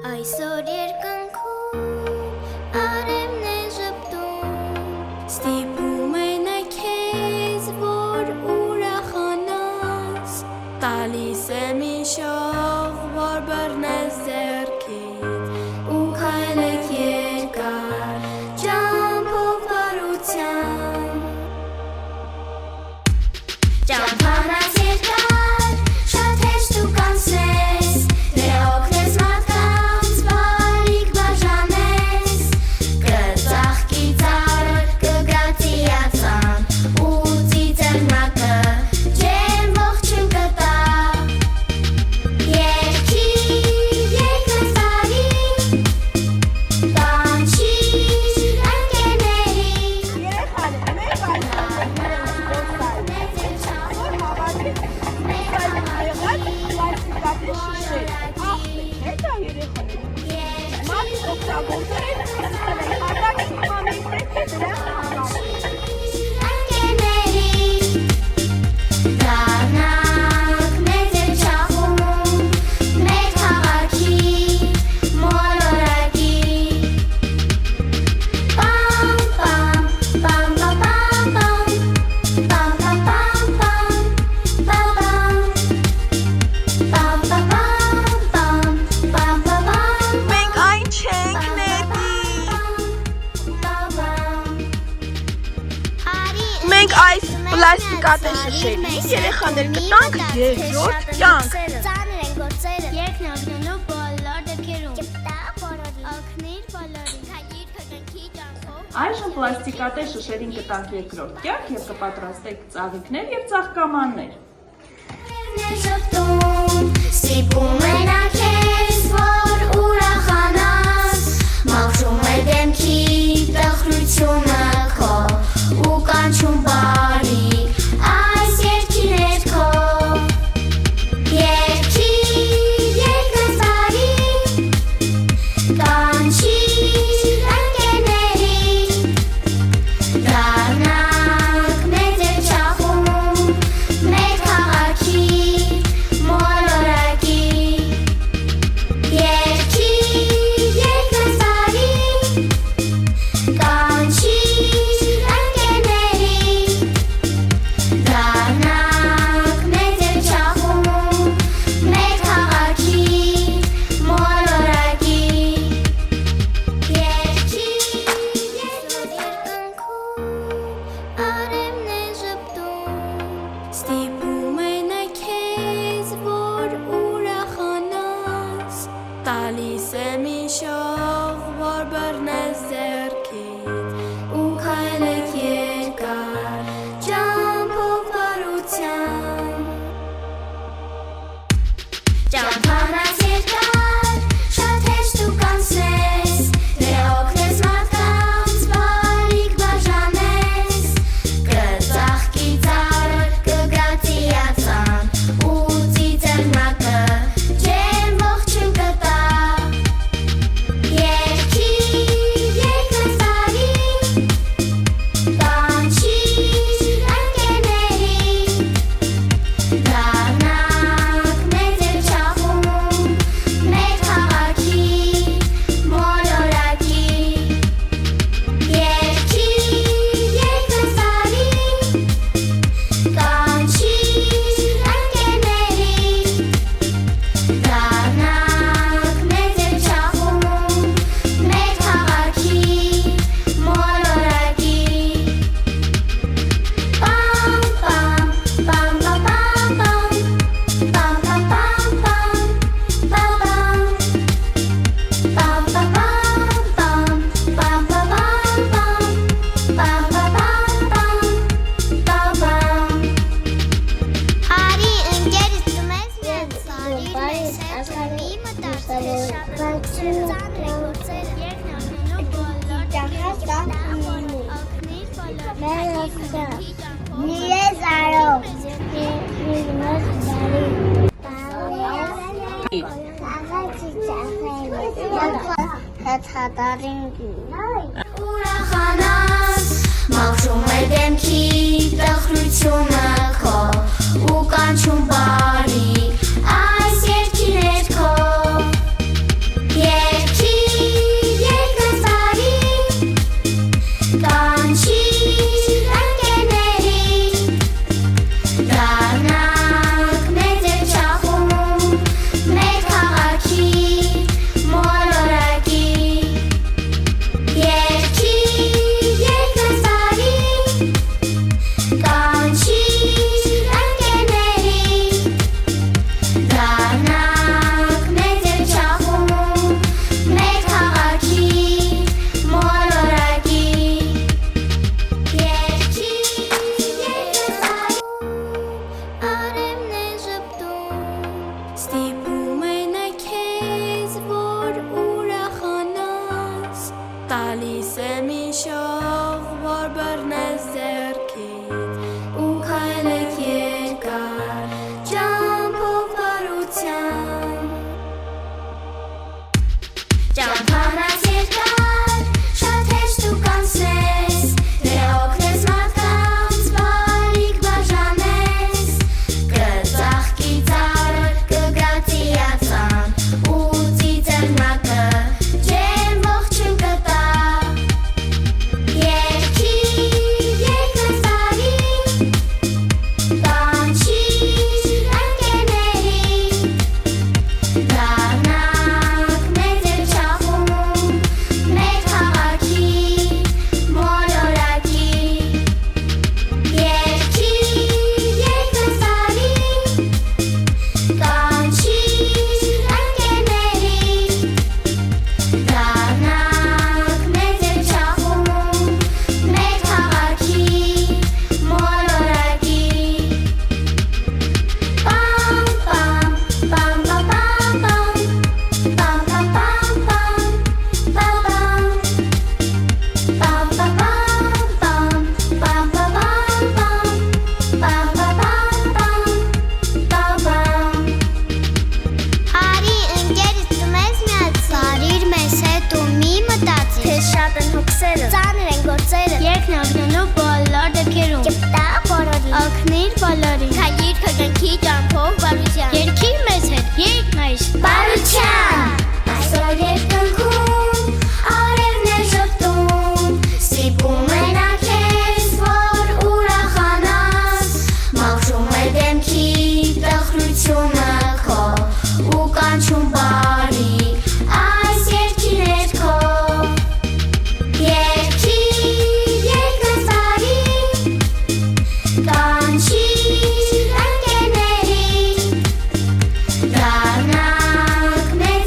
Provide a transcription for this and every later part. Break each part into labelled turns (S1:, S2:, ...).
S1: Այսօր երկնքում արևն է ժպտում, ստիպում է նա քեզ, որ ուրախանաս, տալիս է մի շող, որ բռնես ձեռքից, ու քայլեք երկար, ճամփով բարության, ճամփանած երկար, շատ հեշտ ու կանցնես, դե օգնես մարդկանց, բարիք բաժանես, կծաղկի ծառը, կգացիացան, ու ծիծեռնակը ջերմ ողջույն կտա, երգի, երկնքս տարի, կանչիր ընկերների, Դառնանք մեծ է չախում, մեր քաղաքի մոլորակի, պամ պամ, պամ պամ պամ պամ, պամ պամ պամ պամ պամ, պամ պամ պամ պամ պամ,
S2: Մենք այն չենք նետի։ Մենք այս պլաստիկատե շշերին երեխաներ կտանք երկրորդ կյանք։
S1: Ծանր են գործերը, երկն օգնելու բոլոր դեպքերում, օգնիր բոլորին, քաջիր քրտնքի ջանքով,
S3: Այժմ պլաստիկատե շշերին կտանք երկրորդ կյանք և կպատրաստեք ծաղիկներ և ծաղկամաններ։
S1: Ստիպում է նա քեզ, որ ուրախանաս, մաքրում է դեմքի տխրությունը քո, ու կանչում բարիք այս երգի ներքո, երգի, երկնքս տարի, կանչիր ընկերների, դառնանք մեծ է չախում, մեր քաղաքի մոլորակի, երգի, երկնքս տարի, կանչիր ընկերների, դառնանք մեծ է չախում, մեր քաղաքի մոլորակի, երգի, երկնքում արևն է ժպտում, ստիպում է նա քեզ, որ ուրախանաս, տալիս է մի շող, որ բռնես ձեռքից, ու քայլեք երկար, ճամփով բարության, ճամփանած երկար, շատ հեշտ ու կանցնես, դե օգնես մարդկանց, բարիք բաժանես, կծաղկի ծառը, կգացիացան, ու ծիծեռնակը ջերմ ողջույն կտա, երգի, երկնքս տարի, կանչիր ընկերների, դառնանք մեծ է չախում, մեր քաղաքի մոլորակի, երգի, երկնքս տարի, կանչիր ընկերների, դառնանք մեծ է չախում, մեր քաղաքի մոլորակի, պամ պամ, պամ պամ պամ պամ, պամ պամ պամ պամ պամ, պամ պամ պամ պամ պամ պամ պամ, Հարի ընկերս դմես մեզ, Հարի մեզ ասանի մտածել շապրակ ծանր է գործերը, երկն օգնելու բոլոր օգնիր բոլորին, Նիրես արով, Նիրմոս բարի, աղացի ճախել, հետհադարին ուրախանաս, մաքրում է դեմքի տխրությունը քո, ու կանչում բարիք այս երգի ներքո,
S4: Սեմիշով, որ բռնես ձեռքից ու քայլեք երկար ճամփով բարության Ճամփանած երկար, շատ հեշտ ու կանցնես Դե օգնես մարդկանց, բարիք բաժանես Կծաղկի ծառը, կգացի ածան ու ծիծեռնակը ջերմ ողջույն կտա Երկի, երկնս տարի, կանչիր ընկերների Դառնանք մեծ և չախում, մեր քաղաքի մոլորակի Երկի, երկնս տարի, կանչիր ընկերների Դառնանք մեծ և չախում, մեր քաղաքի մոլորակի Պամ, պամ, պամ, պամ, պամ, պամ, պամ, պամ, պամ, պամ, պամ, պամ, պամ, Արի ընկերս դու մեզ միացիր Արիր մեզ հետ ու մի մտածիր Քեզ շատ են հոգսերը Ծանր են գործերը
S1: Երկն ագնելու բոլոր դեպքերում
S4: Կպտա բոլորին
S1: Օգնիր բոլորին
S4: Քայլիր քրկնքի ճամփով բարության
S1: Երկիր մեզ հետ, երկ նայս
S4: Բարության Այսօր երկնքում արևն է ժպտում Սիպում է նա քեզ, որ ուրախանաս Մաքրում է դեմքի տխրությունը քո ու կանչում բարիք այս երկի ներքո Երկի, երկնս տարի, կանչիր ընկերների Դառնանք մեծ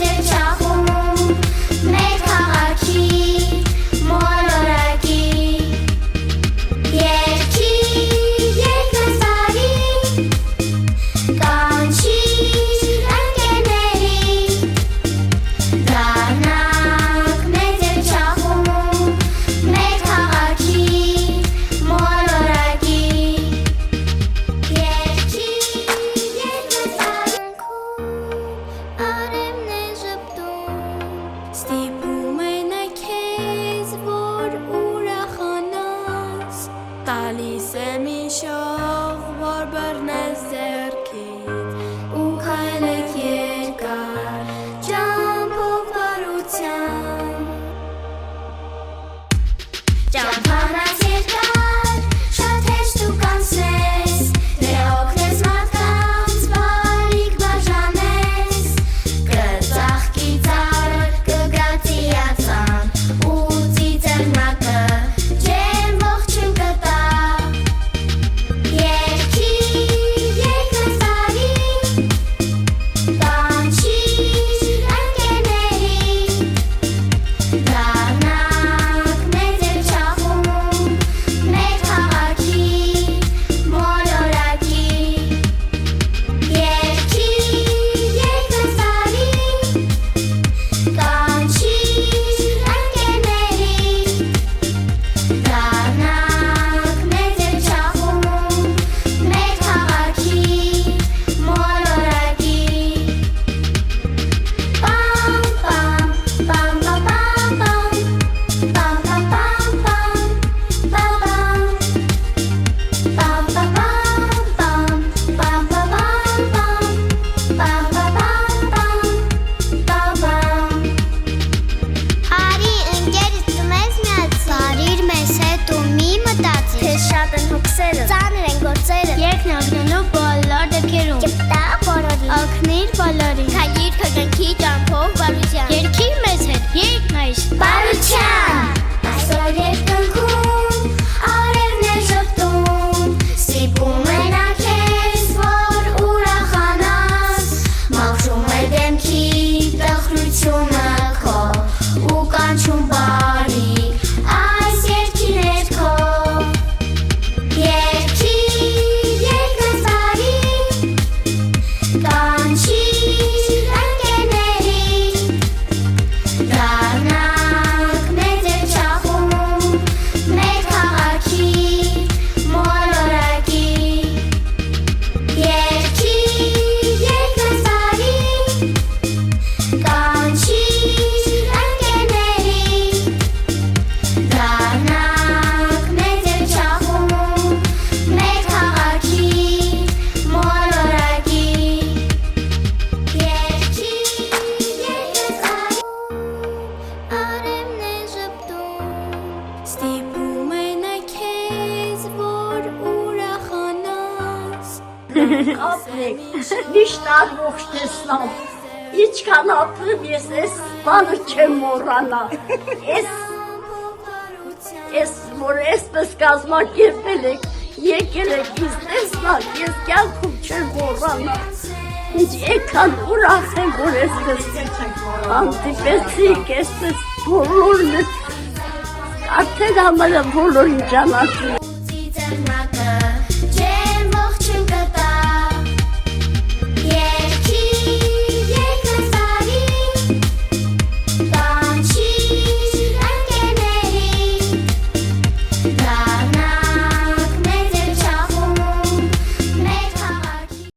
S5: Ապրեք, միշտ առողջ տեսնամ, իչքան ապրեմ ես ես բանը չեմ մոռանա, ես որ այսպես կազմակերպել եք, եկել եք ինձ տեսնակ, ես կյանքում չեմ մոռանա, ինչ եկան ուրախ եմ, որ այսպես հանդիպեցիք, այսպես բոլորն արդեն համարը բոլորին ճանաչում